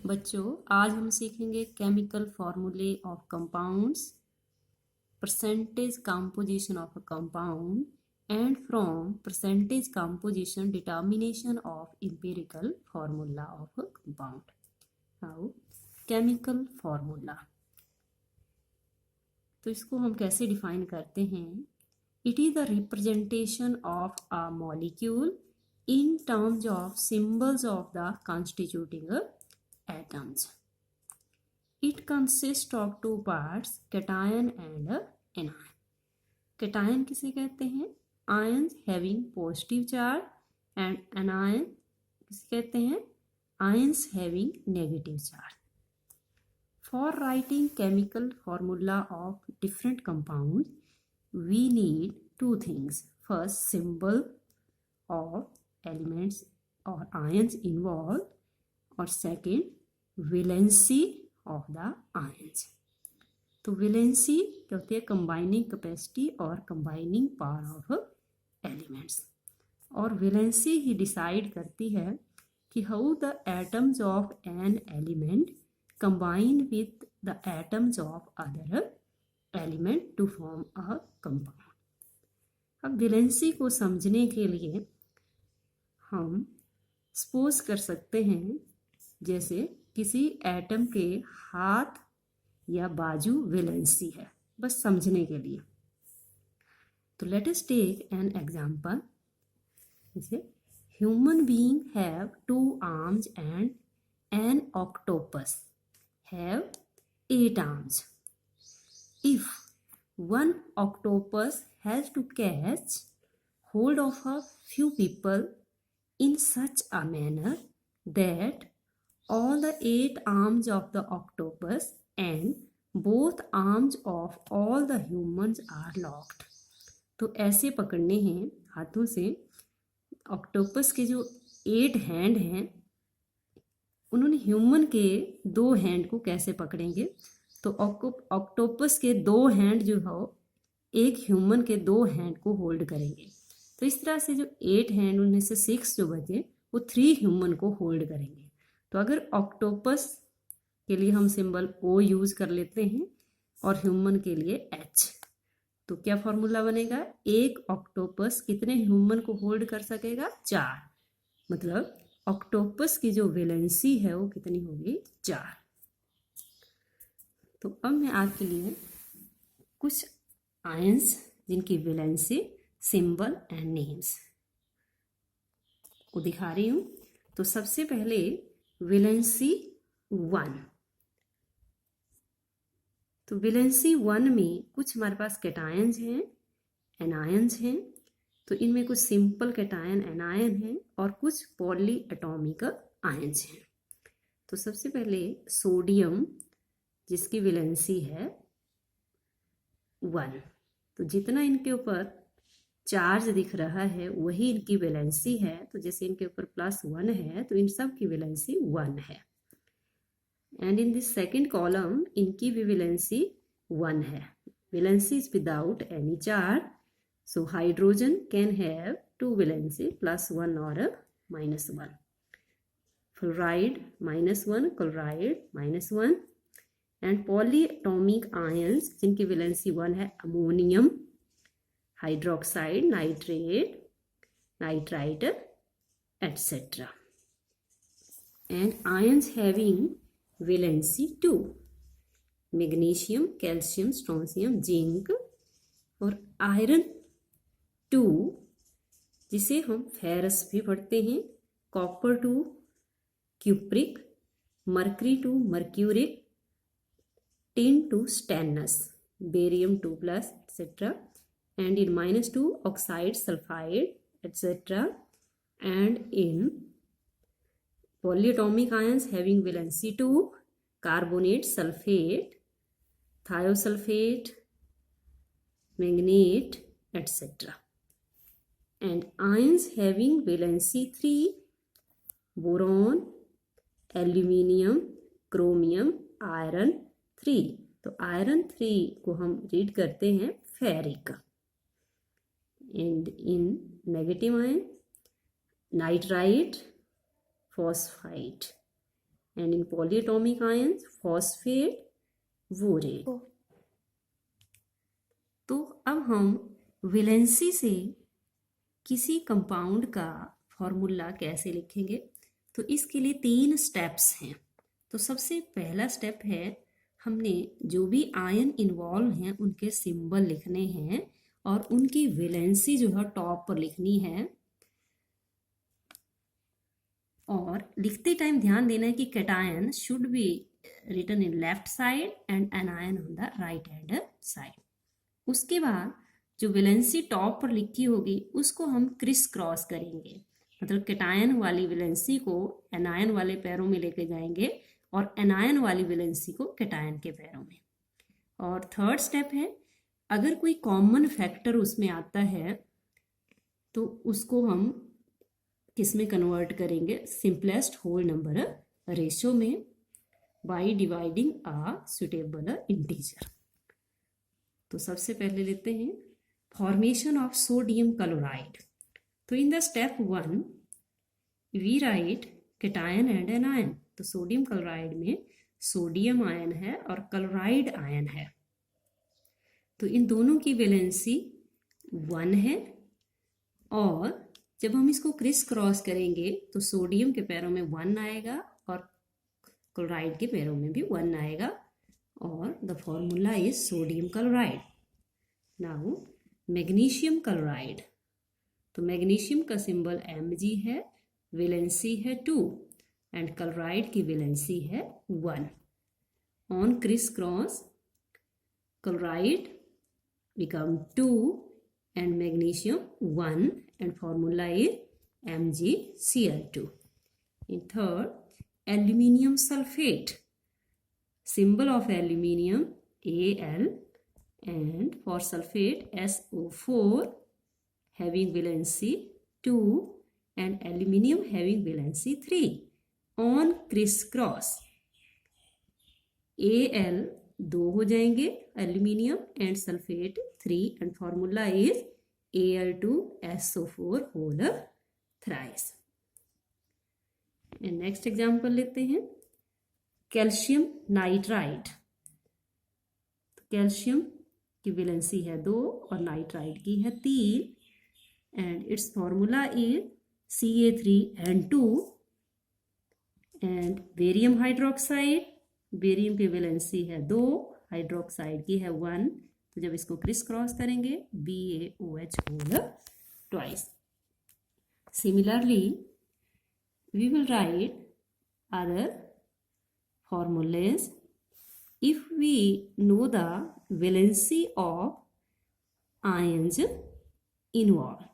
बच्चों, आज हम सीखेंगे केमिकल फॉर्मूले of compounds, percentage composition of a compound and from percentage composition determination of empirical formula of a compound. Now chemical formula, तो इसको हम कैसे डिफाइन करते हैं? It is the representation of a molecule in terms of symbols of the constituting atoms. It consists of two parts, cation and anion. Cation किसे कहते हैं? Ions having positive charge and anion किसे कहते हैं? Ions having negative charge. For writing chemical formula of different compounds, we need two things. First, symbol of elements or ions involved, और second valency of the ions. तो valency क्या होती है? Combining capacity और combining power of elements, और valency ही decide करती है कि how the atoms of an element combine with the atoms of other element to form a compound. अब वैलेंसी को समझने के लिए हम सपोज कर सकते हैं जैसे किसी एटम के हाथ या बाजू वैलेंसी है, बस समझने के लिए। तो let us take an example. जैसे human being have 2 arms and an octopus have 8 arms. If one octopus has to catch hold of a few people in such a manner that all the 8 arms of the octopus and both arms of all the humans are locked. तो ऐसे पकड़ने हैं हाथों से। Octopus के जो 8 hand हैं, उन्होंने ह्यूमन के 2 हैंड को कैसे पकड़ेंगे? तो ऑक्टोपस के 2 हैंड जो हो एक ह्यूमन के 2 हैंड को होल्ड करेंगे। तो इस तरह से जो 8 हैंड, उनमें से 6 जो बचे वो 3 ह्यूमन को होल्ड करेंगे। तो अगर ऑक्टोपस के लिए हम सिंबल O यूज कर लेते हैं और ह्यूमन के लिए H, तो क्या फॉर्मूला बनेगा? एक ऑक्टोपस कितने ह्यूमन को होल्ड कर सकेगा? 4। मतलब ऑक्टोपस की जो वैलेंसी है वो कितनी होगी? 4। तो अब मैं आपके लिए कुछ आयंस जिनकी वैलेंसी, सिंबल एंड नेम्स को दिखा रही हूं। तो सबसे पहले वैलेंसी 1। तो वैलेंसी 1 में कुछ हमारे पास कैटायंस हैं, एनायंस हैं। तो इनमें कुछ सिंपल कैटायन एनायन हैं और कुछ पॉली एटॉमिक आयंस हैं। तो सबसे पहले सोडियम, जिसकी वैलेंसी है 1। तो जितना इनके ऊपर चार्ज दिख रहा है वही इनकी वैलेंसी है। तो जैसे इनके ऊपर +1 है तो इन सब की वैलेंसी 1 है। And in this second column इनकी भी वैलेंसी 1 है। Valency is without any charge, so hydrogen can have 2 valency, +1 और -1। Fluoride -1, chloride -1। And polyatomic ions जिनकी वैलेंसी 1 है, ammonium, hydroxide, nitrate, nitrite, etc. And ions having valency 2, magnesium, calcium, strontium, zinc, और iron 2 जिसे हम ferrous भी पढ़ते हैं, copper 2, cupric, mercury 2, mercuric, tin 2, stannous, barium 2+, etc. and in -2 oxide, sulfide, etc. and in polyatomic ions having valency 2, carbonate, sulfate, thiosulfate, manganate, etc. and ions having valency 3, boron, aluminium, chromium, iron 3. तो iron 3 को हम read करते हैं ferric. And in negative ion, nitrite, phosphite, and in polyatomic ions phosphate, borane. तो अब हम valency से किसी कंपाउंड का फॉर्मूला कैसे लिखेंगे, तो इसके लिए 3 स्टेप्स हैं। तो सबसे पहला स्टेप है, हमने जो भी आयन इन्वॉल्व हैं उनके सिंबल लिखने हैं और उनकी वैलेंसी जो है टॉप पर लिखनी है। और लिखते टाइम ध्यान देना है कि cation should be written in left side and anion on the right hand side. उसके बाद जो वैलेंसी टॉप पर लिखी होगी उसको हम क्रिस क्रॉस करेंगे, मतलब कैटायन वाली वैलेंसी को एनायन वाले पैरों में लेके जाएंगे और एनायन वाली वैलेंसी को कैटायन के पैरों में। और थर्ड स्टेप है, अगर कोई कॉमन फैक्टर उसमें आता है तो उसको हम किस में कन्वर्ट करेंगे, सिंपलेस्ट होल नंबर रेशो में, by dividing a suitable integer. तो सबसे पहले लेते हैं फॉर्मेशन ऑफ सोडियम क्लोराइड। तो in the step 1 we write cation and anion. तो सोडियम क्लोराइड में सोडियम आयन है और क्लोराइड आयन है, तो इन दोनों की वैलेंसी 1 है। और जब हम इसको क्रिस क्रॉस करेंगे तो सोडियम के पैरों में 1 आएगा और क्लोराइड के पैरों में भी 1 आएगा, और the formula is sodium chloride. Now magnesium chloride. तो मैग्नीशियम का सिंबल Mg है, वैलेंसी है 2 एंड क्लोराइड की वैलेंसी है 1। On criss cross chloride become 2 and magnesium 1 and formula is MgCl2. In third, aluminium sulfate. Symbol of aluminium Al and for sulfate SO4 having valency 2 and aluminium having valency 3. On crisscross Al 2 हो जाएंगे aluminium and sulphate 3 and formula is Al2SO4 whole thrice. And next example लेते हैं calcium nitride. Calcium की valency है 2 और nitride की है 3 and its formula is Ca3N2 and barium hydroxide, barium की वैलेंसी है 2, हाइड्रोक्साइड की है 1। तो जब इसको क्रिस क्रॉस करेंगे BaOH whole twice. Similarly we will write other formulae if we know the valency of ions involve.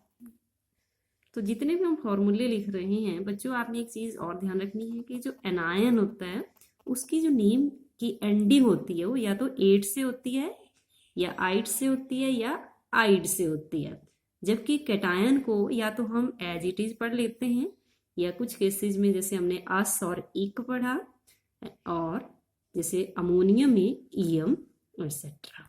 तो जितने भी हम फॉर्मूले लिख रहे हैं बच्चों, आपने एक चीज और ध्यान रखनी है कि जो एनायन होता है उसकी जो नेम की एंडिंग होती है वो या तो 8 से होती है या आइड से होती है या आइड से होती है, जबकि कैटायन को या तो हम एज इट इज पढ़ लेते हैं या कुछ केसेस में जैसे हमने अस और इक पढ़ा, और जैसे अमोनियम में ईएम एक्सेट्रा।